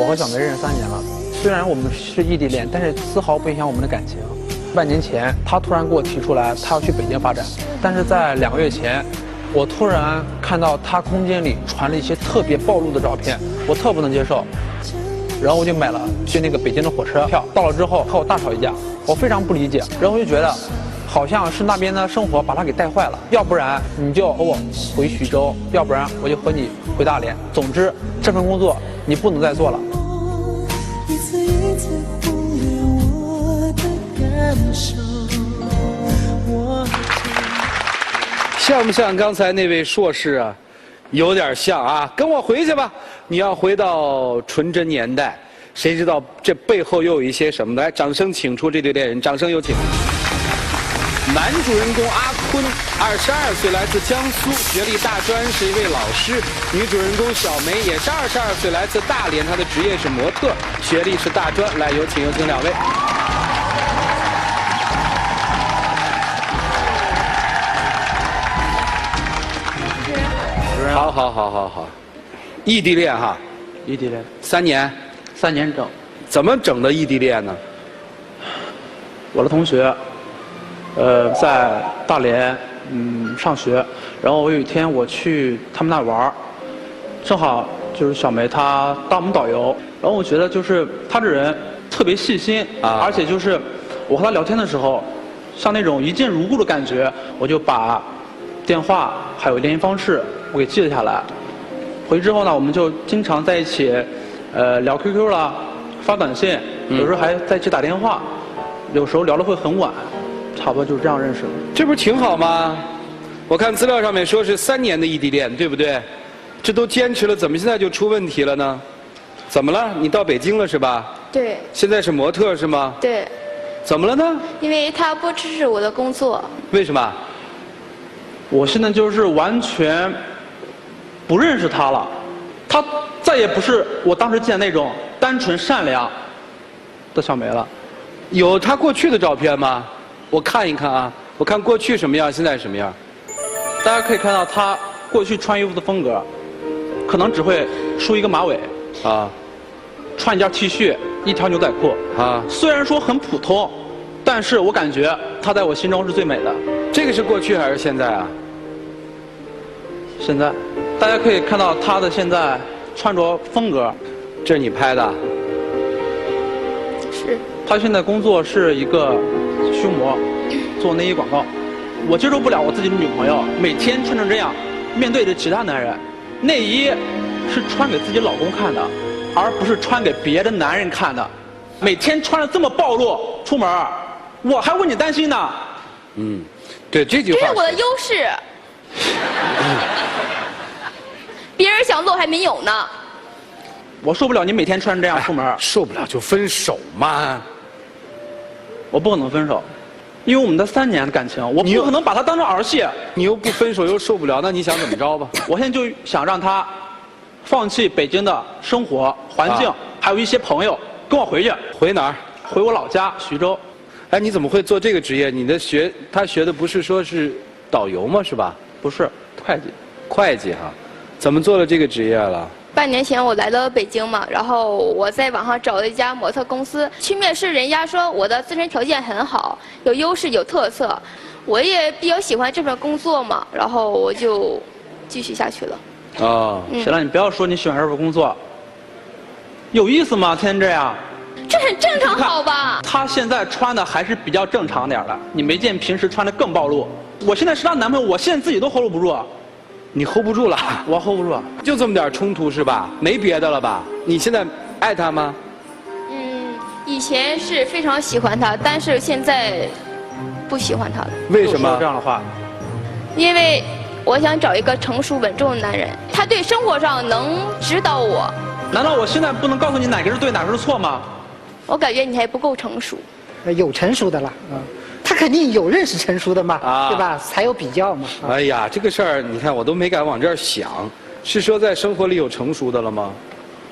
我和小梅认识3年了，虽然我们是异地恋，但是丝毫不影响我们的感情。半年前，她突然给我提出来，她要去北京发展，但是在2个月前，我突然看到她空间里传了一些特别暴露的照片，我特不能接受，然后我就买了去那个北京的火车票。到了之后和我大吵一架，我非常不理解，然后我就觉得，好像是那边的生活把她给带坏了，要不然你就和我回徐州，要不然我就和你回大连。总之，这份工作你不能再做了。一次一次忽略我的感受，像不像刚才那位硕士啊？有点像啊，跟我回去吧。你要回到纯真年代，谁知道这背后又有一些什么？来，掌声请出这对恋人，掌声有请。男主人公阿坤，22岁，来自江苏，学历大专，是一位老师。女主人公小梅也是22岁，来自大连，她的职业是模特，学历是大专。来，有请2位。好，异地恋哈，异地恋3年，3年整。怎么整的异地恋呢？我的同学，在大连上学，然后我有一天我去他们那玩儿，正好就是小梅她当我们导游，然后我觉得就是她这人特别细心啊，而且就是我和她聊天的时候，像那种一见如故的感觉，我就把电话还有联系方式我给记了下来。回去之后呢，我们就经常在一起，聊 QQ 啦，发短信，有时候还在一起打电话，有时候聊得会很晚，差不多就是这样认识的。这不是挺好吗？我看资料上面说是3年的异地恋，对不对？这都坚持了，怎么现在就出问题了呢？怎么了？你到北京了是吧？对。现在是模特是吗？对。怎么了呢？因为他不支持我的工作。为什么？我现在就是完全不认识他了，他再也不是我当时见的那种单纯善良的小梅了。有他过去的照片吗？我看一看啊，我看过去什么样，现在什么样。大家可以看到他过去穿衣服的风格，可能只会梳一个马尾，啊，穿一件 T 恤，一条牛仔裤，啊，虽然说很普通，但是我感觉她在我心中是最美的。这个是过去还是现在啊？现在，大家可以看到她的现在穿着风格。这是你拍的？是。她现在工作是一个胸模，做内衣广告。我接受不了我自己的女朋友每天穿成这样，面对着其他男人。内衣是穿给自己老公看的，而不是穿给别的男人看的。每天穿得这么暴露出门，我还为你担心呢。嗯，对，这句话。这是我的优势。别人想做还没有呢。我受不了你每天穿成这样出门。受不了就分手嘛。我不可能分手，因为我们的3年的感情，我不可能把他当成儿戏。你又不分手又受不了，那你想怎么着吧？我现在就想让他放弃北京的生活环境，还有一些朋友，跟我回去。回哪儿？回我老家徐州。哎，你怎么会做这个职业？他学的不是说是导游吗？是吧？不是，会计。会计哈，怎么做了这个职业了？半年前我来到北京嘛，然后我在网上找了一家模特公司，去面试，人家说我的自身条件很好，有优势有特色，我也比较喜欢这份工作嘛，然后我就继续下去了。哦，行了，你不要说你喜欢这份工作，有意思吗？天天这样。这很正常，好吧？他现在穿的还是比较正常点的，你没见平时穿的更暴露。我现在是他男朋友，我现在自己都 hold 不住。你 hold 不住了？我 hold 不住，就这么点冲突是吧？没别的了吧？你现在爱他吗？以前是非常喜欢他，但是现在不喜欢他了。为什么说这样的话？因为我想找一个成熟稳重的男人，他对生活上能指导我。难道我现在不能告诉你哪个是对，哪个是错吗？我感觉你还不够成熟。有成熟的了，他肯定有认识成熟的嘛，对吧？才有比较嘛。哎呀，这个事儿你看我都没敢往这儿想，是说在生活里有成熟的了吗？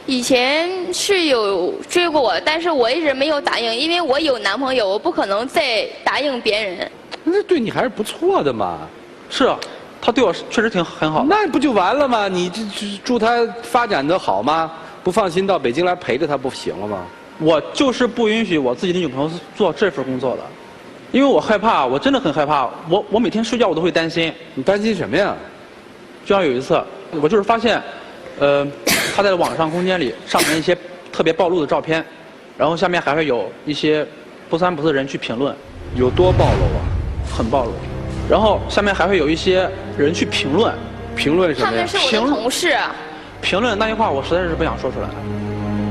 以前是有追过我，但是我一直没有答应，因为我有男朋友，我不可能再答应别人。那对你还是不错的嘛。是啊，他对我确实很好。那不就完了吗？你这祝他发展的好吗？不放心到北京来陪着他不行了吗？我就是不允许我自己的女朋友做这份工作的，因为我害怕，我真的很害怕。我每天睡觉我都会担心。你担心什么呀？就像有一次，我就是发现，他在网上空间里上传一些特别暴露的照片，然后下面还会有一些不三不四的人去评论，有多暴露啊？很暴露。然后下面还会有一些人去评论，评论什么呀他们？是我的同事。评论那句话我实在是不想说出来。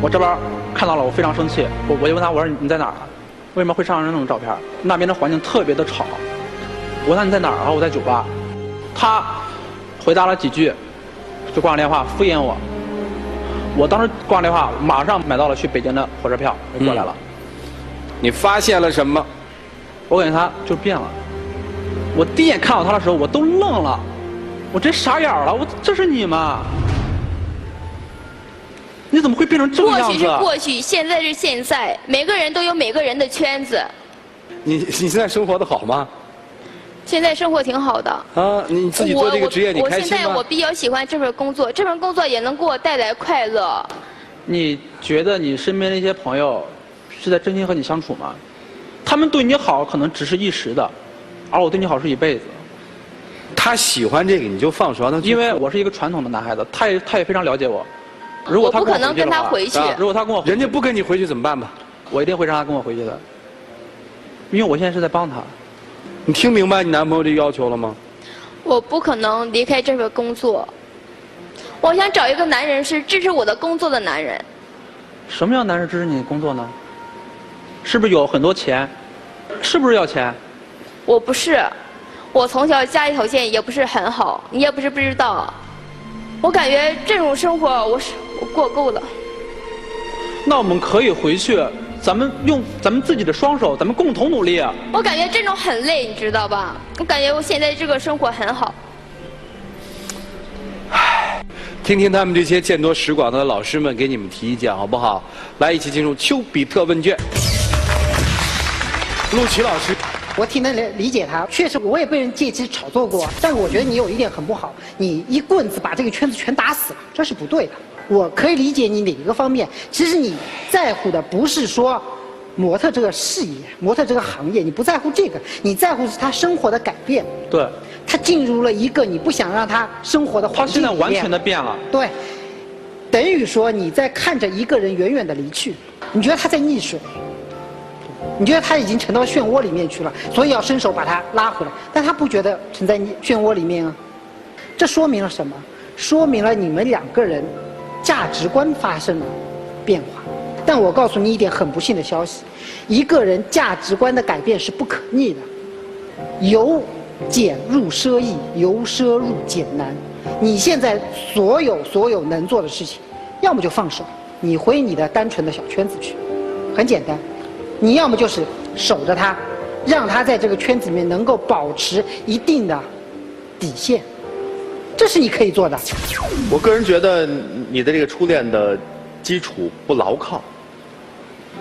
我这边看到了，我非常生气。我就问他，我说你在哪儿啊？为什么会上传那种照片？那边的环境特别的吵。我问他你在哪儿啊？我在酒吧。他回答了几句，就挂了电话敷衍我。我当时挂了电话，马上买到了去北京的火车票，就过来了。你发现了什么？我感觉他就变了。我第一眼看到他的时候，我都愣了，我真傻眼了。这是你吗？你怎么会变成这个样子？过去是过去，现在是现在，每个人都有每个人的圈子。你现在生活的好吗？现在生活挺好的。啊，你自己做这个职业，你开心吗？我现在我比较喜欢这份工作，这份工作也能给我带来快乐。你觉得你身边的一些朋友是在真心和你相处吗？他们对你好可能只是一时的，而我对你好是一辈子。他喜欢这个，你就放手让他去。因为我是一个传统的男孩子，他也非常了解我。如果他我不可能跟他回去。如果他跟我，人家不跟你回去怎么办吧？我一定会让他跟我回去的，因为我现在是在帮他。你听明白你男朋友这要求了吗？我不可能离开这份工作。我想找一个男人是支持我的工作的男人。什么样的男人支持你的工作呢？是不是有很多钱？是不是要钱？我不是，我从小家里条件也不是很好，你也不是不知道。我感觉这种生活我过够了。那我们可以回去，咱们用咱们自己的双手，咱们共同努力。我感觉这种很累，你知道吧？我感觉我现在这个生活很好。听听他们这些见多识广的老师们给你们提意见，好不好？来，一起进入丘比特问卷。陆琪老师，我挺能理解他，确实我也被人借机炒作过，但是我觉得你有一点很不好，你一棍子把这个圈子全打死了，这是不对的。我可以理解你哪一个方面，其实你在乎的不是说模特这个事业、模特这个行业，你不在乎这个，你在乎是他生活的改变。对，他进入了一个你不想让他生活的环境里面，他现在完全的变了。对，等于说你在看着一个人远远的离去，你觉得他在溺水。你觉得他已经沉到漩涡里面去了，所以要伸手把他拉回来，但他不觉得沉在漩涡里面啊。这说明了什么？说明了你们两个人价值观发生了变化。但我告诉你一点很不幸的消息，一个人价值观的改变是不可逆的。由俭入奢易，由奢入俭难。你现在所有能做的事情，要么就放手，你回你的单纯的小圈子去，很简单。你要么就是守着他，让他在这个圈子里面能够保持一定的底线，这是你可以做的。我个人觉得你的这个初恋的基础不牢靠，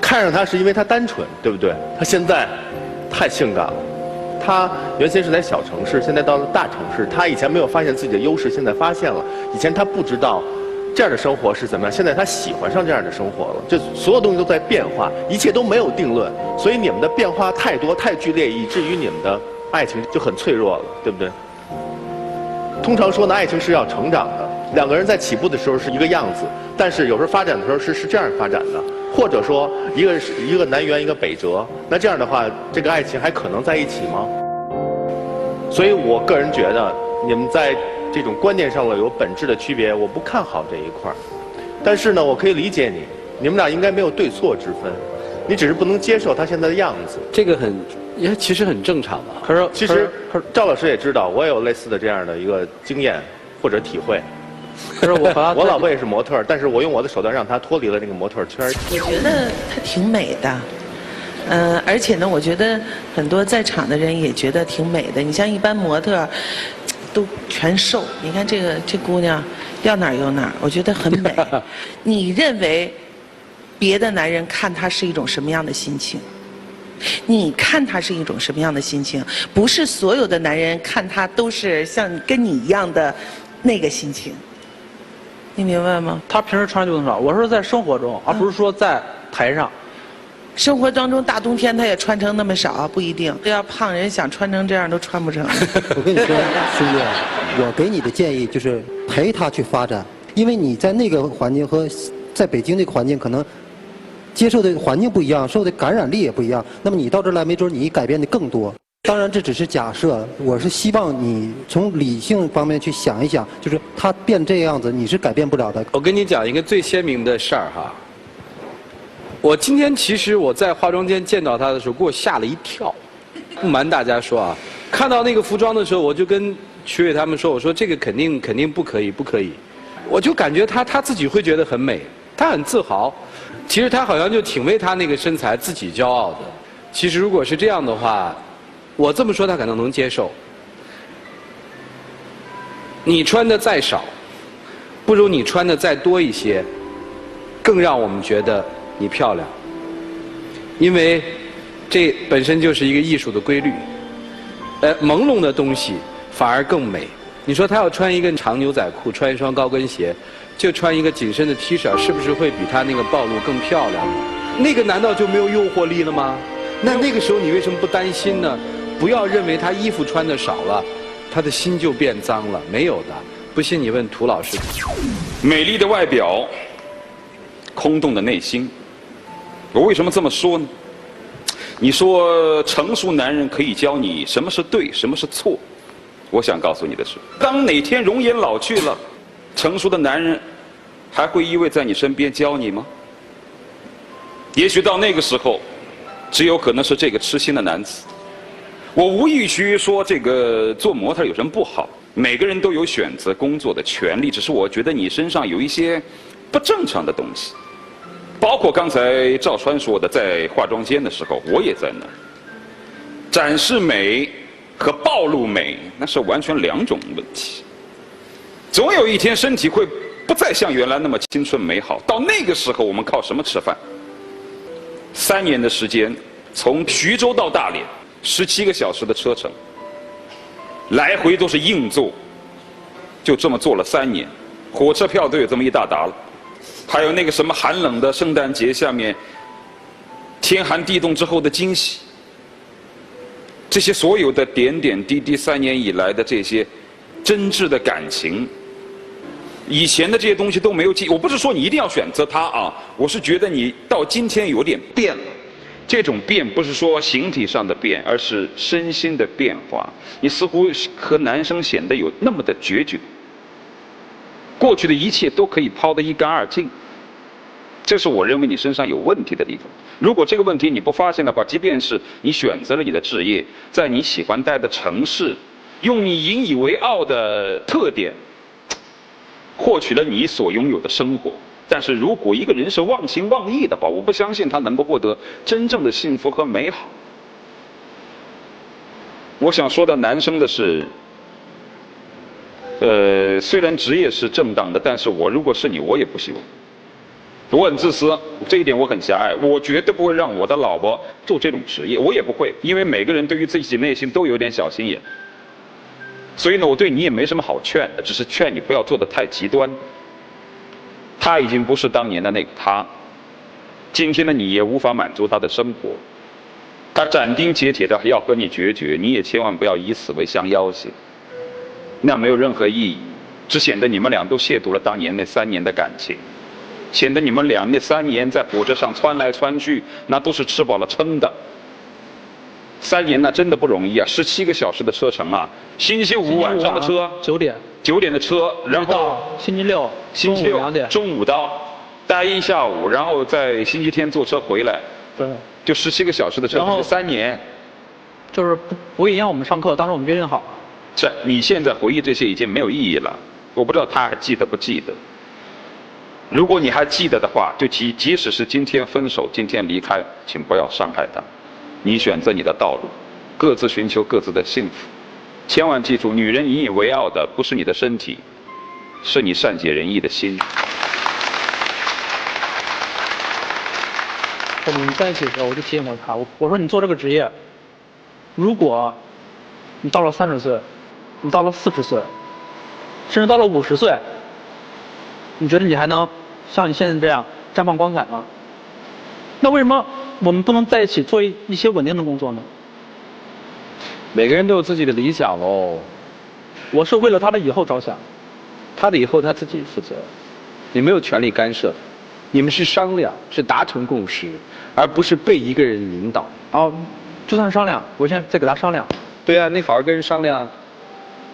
看上他是因为他单纯，对不对？他现在太性感了，他原先是在小城市，现在到了大城市，他以前没有发现自己的优势，现在发现了。以前他不知道这样的生活是怎么样，现在他喜欢上这样的生活了。这所有东西都在变化，一切都没有定论，所以你们的变化太多太剧烈，以至于你们的爱情就很脆弱了，对不对？通常说呢，爱情是要成长的，两个人在起步的时候是一个样子，但是有时候发展的时候是这样发展的，或者说一个南辕一个北辙，那这样的话，这个爱情还可能在一起吗？所以我个人觉得你们在这种观念上了有本质的区别，我不看好这一块儿。但是呢，我可以理解你，你们俩应该没有对错之分，你只是不能接受他现在的样子。这个其实很正常的。可是其实赵老师也知道，我也有类似的这样的一个经验或者体会。可是我和他我老婆也是模特，但是我用我的手段让她脱离了这个模特圈。我觉得她挺美的。而且呢，我觉得很多在场的人也觉得挺美的。你像一般模特，都全瘦。你看这姑娘，要哪儿有哪儿，我觉得很美。你认为别的男人看她是一种什么样的心情？你看她是一种什么样的心情？不是所有的男人看她都是像跟你一样的那个心情。你明白吗？她平时穿就能少，我说在生活中，而不是说在台上。生活当中大冬天他也穿成那么少，不一定。要胖人想穿成这样都穿不成。我跟你说，兄弟，我给你的建议就是陪他去发展，因为你在那个环境和在北京那个环境可能接受的环境不一样，受的感染力也不一样。那么你到这儿来，没准你改变的更多。当然这只是假设，我是希望你从理性方面去想一想，就是他变这样子，你是改变不了的。我跟你讲一个最鲜明的事儿哈。我今天其实我在化妆间见到他的时候，给我吓了一跳。不瞒大家说啊，看到那个服装的时候，我就跟曲伟他们说，我说这个肯定不可以，不可以。我就感觉他自己会觉得很美，他很自豪。其实他好像就挺为他那个身材自己骄傲的。其实如果是这样的话，我这么说他可能能接受。你穿的再少，不如你穿的再多一些，更让我们觉得你漂亮。因为这本身就是一个艺术的规律。朦胧的东西反而更美。你说他要穿一个长牛仔裤，穿一双高跟鞋，就穿一个紧身的 T 恤，是不是会比他那个暴露更漂亮？那个难道就没有诱惑力了吗？那个时候你为什么不担心呢？不要认为他衣服穿的少了，他的心就变脏了，没有的。不信你问涂老师。美丽的外表，空洞的内心。我为什么这么说呢？你说成熟男人可以教你什么是对，什么是错。我想告诉你的是，当哪天容颜老去了，成熟的男人还会依偎在你身边教你吗？也许到那个时候，只有可能是这个痴心的男子。我无意去说这个做模特有什么不好，每个人都有选择工作的权利，只是我觉得你身上有一些不正常的东西，包括刚才赵川说的，在化妆间的时候，我也在那儿。展示美和暴露美，那是完全两种问题。总有一天，身体会不再像原来那么青春美好。到那个时候，我们靠什么吃饭？3年的时间，从徐州到大连，17个小时的车程，来回都是硬座，就这么坐了3年，火车票都有这么一大沓了。还有那个什么寒冷的圣诞节下面，天寒地冻之后的惊喜，这些所有的点点滴滴，3年以来的这些真挚的感情，以前的这些东西都没有记。我不是说你一定要选择它啊，我是觉得你到今天有点变了。这种变不是说形体上的变，而是身心的变化。你似乎和男生显得有那么的决绝，过去的一切都可以抛得一干二净。这是我认为你身上有问题的地方。如果这个问题你不发现的话，即便是你选择了你的职业，在你喜欢待的城市，用你引以为傲的特点，获取了你所拥有的生活。但是如果一个人是忘情忘义的话，我不相信他能够获得真正的幸福和美好。我想说到男生的是，虽然职业是正当的，但是我如果是你，我也不希望。我很自私，这一点我很狭隘，我绝对不会让我的老婆做这种职业，我也不会，因为每个人对于自己内心都有点小心眼。所以呢，我对你也没什么好劝的，只是劝你不要做得太极端。他已经不是当年的那个他，今天的你也无法满足他的生活，他斩钉截铁的要和你决绝，你也千万不要以此为相要挟，那没有任何意义，只显得你们俩都亵渎了当年那3年的感情，显得你们俩那3年在火车上窜来窜去，那都是吃饱了撑的。3年那真的不容易啊，17个小时的车程啊，星期五晚上的车，9点的车，然后星期六2点，中午到，待一下午，然后在星期天坐车回来，对，就17个小时的车程，3年，就是不一样。我们上课当时我们约定好了。是你现在回忆这些已经没有意义了，我不知道他还记得不记得。如果你还记得的话，就即使是今天分手，今天离开，请不要伤害他。你选择你的道路，各自寻求各自的幸福。千万记住，女人引以为傲的不是你的身体，是你善解人意的心。我们在一起的时候，我就提醒过他，我说你做这个职业，如果你到了30岁，你到了40岁，甚至到了50岁，你觉得你还能像你现在这样绽放光彩吗？那为什么我们不能在一起做一些稳定的工作呢？每个人都有自己的理想喽。我是为了他的以后着想。他的以后他自己负责，你没有权利干涉。你们是商量，是达成共识，而不是被一个人引导。哦，就算商量，我现在在给他商量。对啊，你好好跟人商量。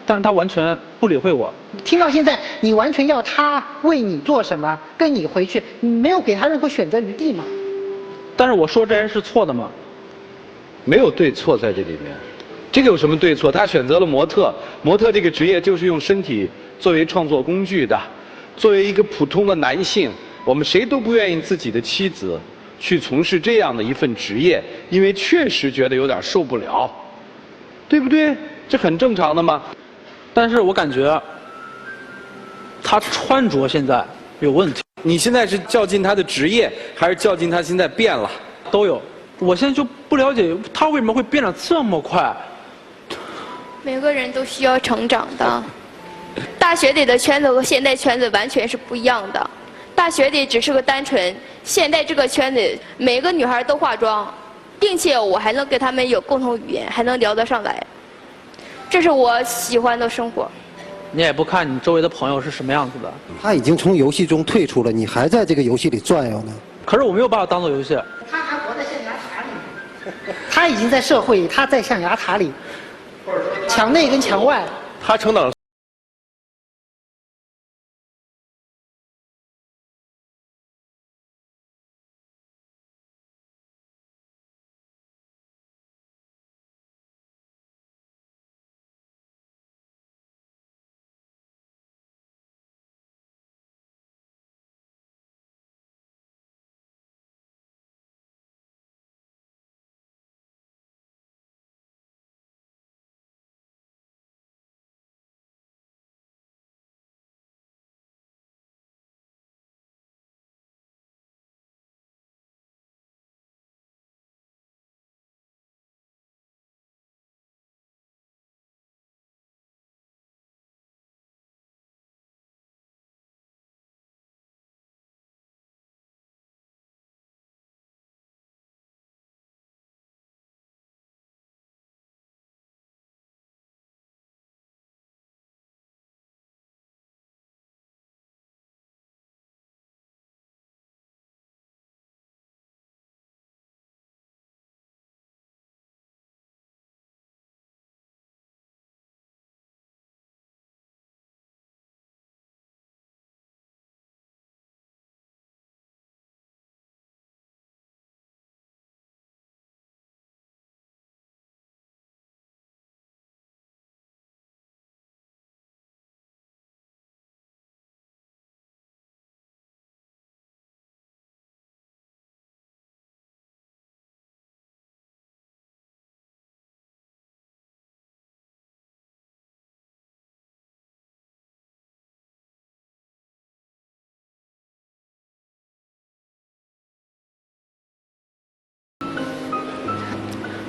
但是他完全不理会我。听到现在，你完全要他为你做什么，跟你回去，你没有给他任何选择余地嘛？但是我说这人是错的吗？没有对错在这里面。这个有什么对错？他选择了模特，模特这个职业就是用身体作为创作工具的。作为一个普通的男性，我们谁都不愿意自己的妻子去从事这样的一份职业，因为确实觉得有点受不了，对不对？这很正常的嘛。但是我感觉他穿着现在有问题。你现在是较劲他的职业，还是较劲他现在变了？都有。我现在就不了解他为什么会变得这么快。每个人都需要成长的。大学里的圈子和现代圈子完全是不一样的。大学里只是个单纯，现在这个圈子每个女孩都化妆，并且我还能跟她们有共同语言，还能聊得上来。这是我喜欢的生活。你也不看你周围的朋友是什么样子的。他已经从游戏中退出了，你还在这个游戏里转悠呢。可是我没有把它当做游戏。他还活在象牙塔里，他已经在社会，他在象牙塔里，墙内跟墙外。他成长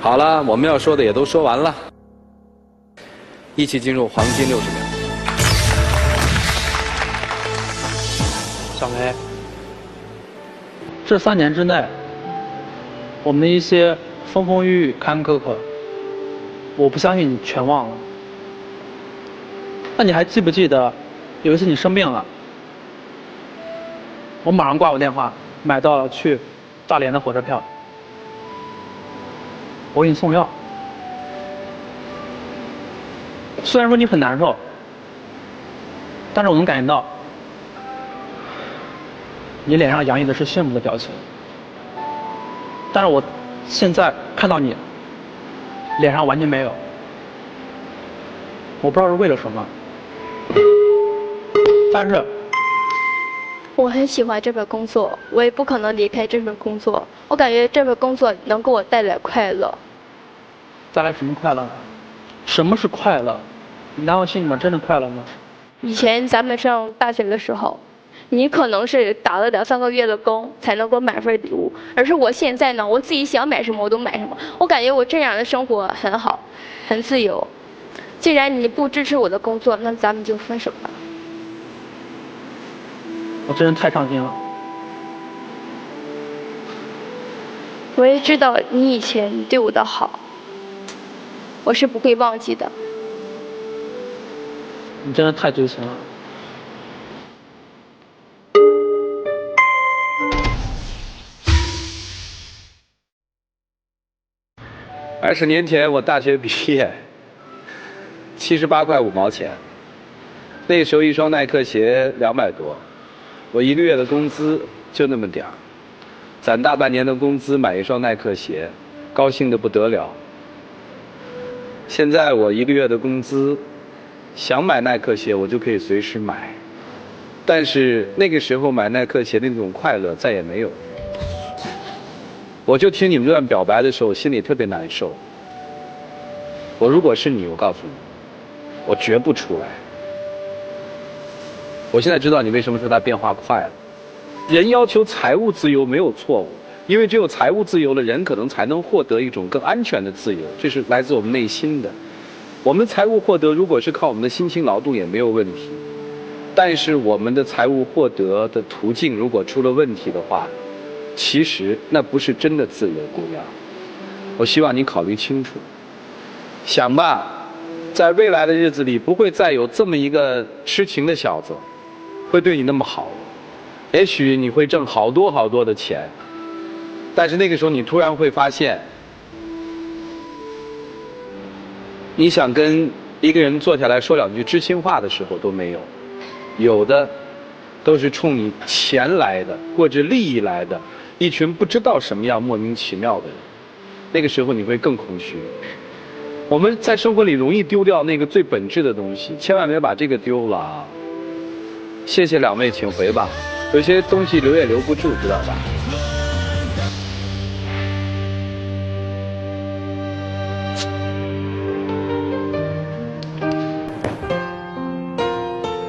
好了，我们要说的也都说完了，一起进入黄金60秒。小梅，这3年之内，我们的一些风风雨雨、坎坎坷坷，我不相信你全忘了。那你还记不记得有一次你生病了，我马上挂我电话，买到了去大连的火车票，我给你送药。虽然说你很难受，但是我能感觉到你脸上洋溢的是羡慕的表情。但是我现在看到你脸上完全没有，我不知道是为了什么，但是我很喜欢这份工作，我也不可能离开这份工作。我感觉这份工作能给我带来快乐。带来什么快乐呢？什么是快乐？你难道心里面真的快乐吗？以前咱们上大学的时候，你可能是打了2、3个月的工才能给我买份礼物，而是我现在呢，我自己想买什么我都买什么。我感觉我这样的生活很好，很自由。既然你不支持我的工作，那咱们就分手吧。我真的太伤心了。我也知道你以前对我的好，我是不会忘记的。你真的太追情了。20年前我大学毕业，78块5毛钱，那时候一双耐克鞋200多，我1个月的工资就那么点儿，攒大半年的工资买一双耐克鞋，高兴得不得了。现在我1个月的工资，想买耐克鞋我就可以随时买，但是那个时候买耐克鞋的那种快乐再也没有。我就听你们这段表白的时候，我心里特别难受。我如果是你，我告诉你，我绝不出来。我现在知道你为什么说他变化快了。人要求财务自由没有错误，因为只有财务自由的人，可能才能获得一种更安全的自由，这是来自我们内心的。我们财务获得如果是靠我们的辛勤劳动也没有问题，但是我们的财务获得的途径如果出了问题的话，其实那不是真的自由，姑娘。我希望你考虑清楚，想吧，在未来的日子里不会再有这么一个痴情的小子会对你那么好。也许你会挣好多好多的钱，但是那个时候你突然会发现，你想跟一个人坐下来说2句知心话的时候都没有，有的都是冲你钱来的，或者利益来的，一群不知道什么样莫名其妙的人。那个时候你会更空虚。我们在生活里容易丢掉那个最本质的东西，千万别把这个丢了啊！谢谢2位，请回吧。有些东西留也留不住，知道吧？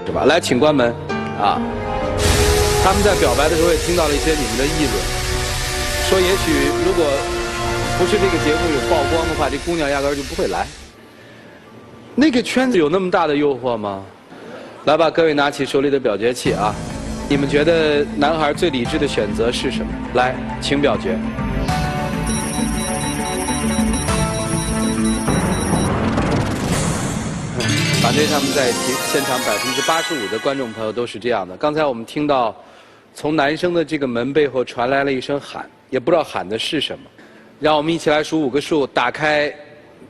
是吧？来，请关门啊！他们在表白的时候也听到了一些你们的议论，说也许如果不是这个节目有曝光的话，这姑娘压根儿就不会来。那个圈子有那么大的诱惑吗？来吧，各位拿起手里的表决器啊！你们觉得男孩最理智的选择是什么？来，请表决。反对他们在现场85%的观众朋友都是这样的。刚才我们听到，从男生的这个门背后传来了一声喊，也不知道喊的是什么。让我们一起来数5个数，打开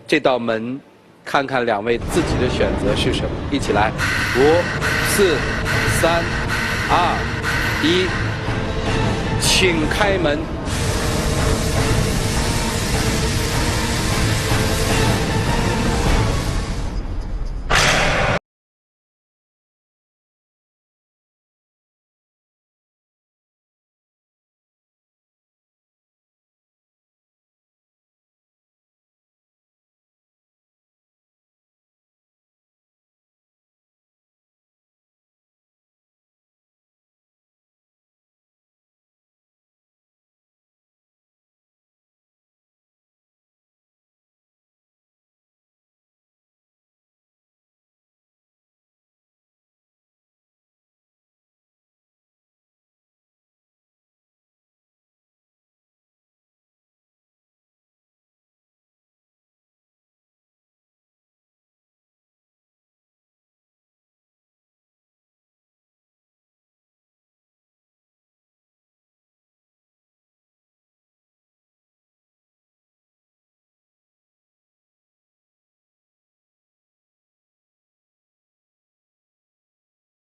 这道门，看看2位自己的选择是什么。一起来，5、4、3、2、1，请开门。